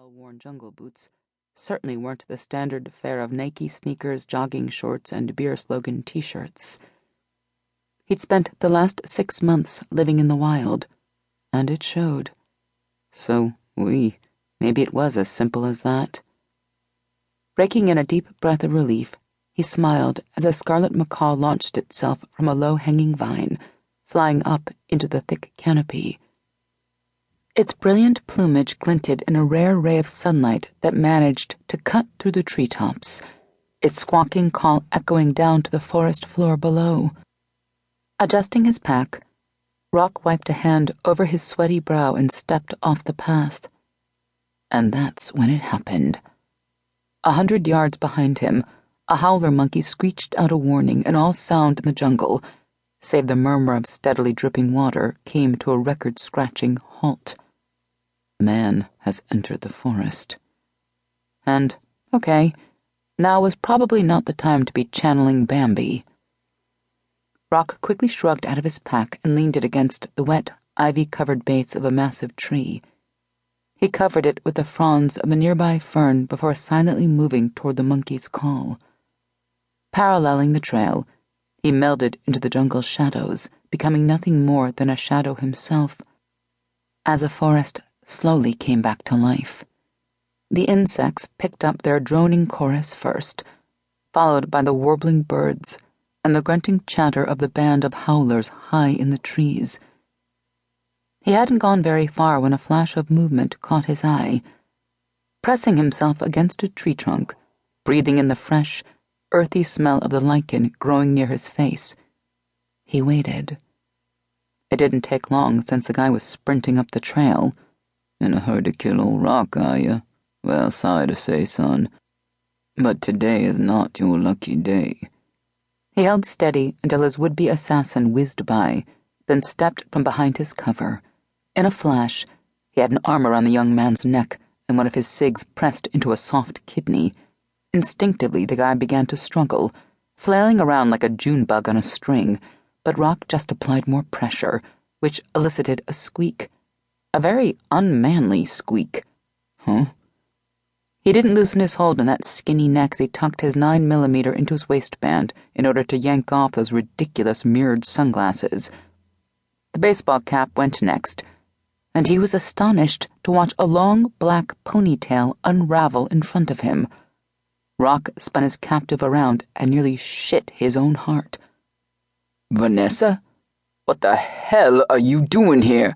well-worn jungle boots certainly weren't the standard fare of Nike sneakers, jogging shorts, and beer slogan t-shirts. He'd spent the last 6 months living in the wild, and it showed. So, maybe it was as simple as that. Breaking in a deep breath of relief, he smiled as a scarlet macaw launched itself from a low-hanging vine, flying up into the thick canopy. Its brilliant plumage glinted in a rare ray of sunlight that managed to cut through the treetops, its squawking call echoing down to the forest floor below. Adjusting his pack, Rock wiped a hand over his sweaty brow and stepped off the path. And that's when it happened. 100 yards behind him, a howler monkey screeched out a warning, and all sound in the jungle, save the murmur of steadily dripping water, came to a record-scratching halt. Man has entered the forest. And, okay, now was probably not the time to be channeling Bambi. Rock quickly shrugged out of his pack and leaned it against the wet, ivy-covered base of a massive tree. He covered it with the fronds of a nearby fern before silently moving toward the monkey's call. Paralleling the trail, he melded into the jungle's shadows, becoming nothing more than a shadow himself. As the forest slowly came back to life, the insects picked up their droning chorus first, followed by the warbling birds and the grunting chatter of the band of howlers high in the trees. He hadn't gone very far when a flash of movement caught his eye. Pressing himself against a tree trunk, breathing in the fresh, earthy smell of the lichen growing near his face, he waited. It didn't take long, since the guy was sprinting up the trail. "In a hurry to kill old Rock, are you? Well, sorry to say, son, but today is not your lucky day." He held steady until his would-be assassin whizzed by, then stepped from behind his cover. In a flash, he had an arm around the young man's neck, and one of his cigs pressed into a soft kidney. Instinctively, the guy began to struggle, flailing around like a June bug on a string, but Rock just applied more pressure, which elicited a squeak. A very unmanly squeak. Huh? He didn't loosen his hold on that skinny neck as he tucked his 9mm into his waistband in order to yank off those ridiculous mirrored sunglasses. The baseball cap went next, and he was astonished to watch a long black ponytail unravel in front of him. Rock spun his captive around and nearly shit his own heart. "Vanessa? What the hell are you doing here?"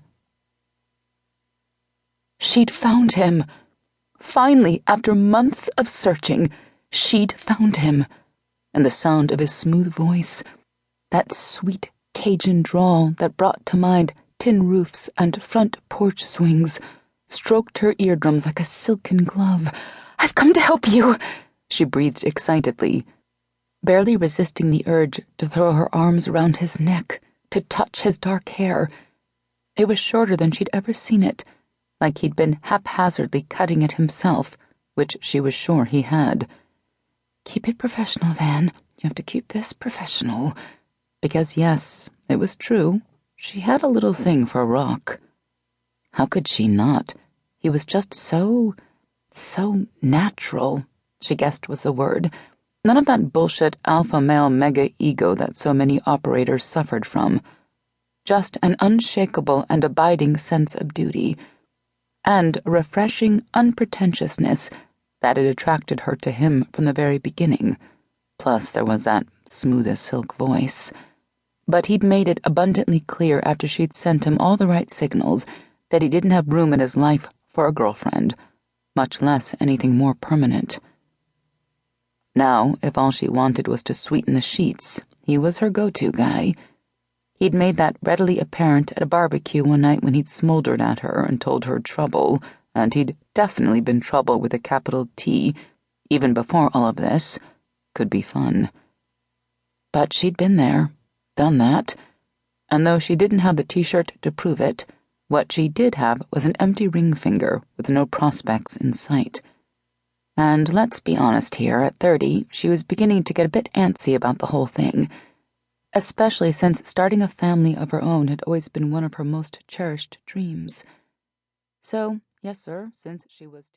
She'd found him. Finally, after months of searching, she'd found him. And the sound of his smooth voice, that sweet Cajun drawl that brought to mind tin roofs and front porch swings, stroked her eardrums like a silken glove. "I've come to help you," she breathed excitedly, barely resisting the urge to throw her arms around his neck, to touch his dark hair. It was shorter than she'd ever seen it, like he'd been haphazardly cutting it himself, which she was sure he had. "Keep it professional, Van. You have to keep this professional." Because, yes, it was true. She had a little thing for Rock. How could she not? He was just so natural, she guessed was the word. None of that bullshit alpha male mega ego that so many operators suffered from. Just an unshakable and abiding sense of duty, and a refreshing unpretentiousness that had attracted her to him from the very beginning. Plus, there was that smooth-as-silk voice. But he'd made it abundantly clear after she'd sent him all the right signals that he didn't have room in his life for a girlfriend, much less anything more permanent. Now, if all she wanted was to sweeten the sheets, he was her go-to guy. He'd made that readily apparent at a barbecue one night when he'd smoldered at her and told her trouble, and he'd definitely been trouble with a capital T, even before all of this. Could be fun. But she'd been there, done that, and though she didn't have the t-shirt to prove it, what she did have was an empty ring finger with no prospects in sight. And let's be honest here, at 30, she was beginning to get a bit antsy about the whole thing, especially since starting a family of her own had always been one of her most cherished dreams. So, yes, sir, since she was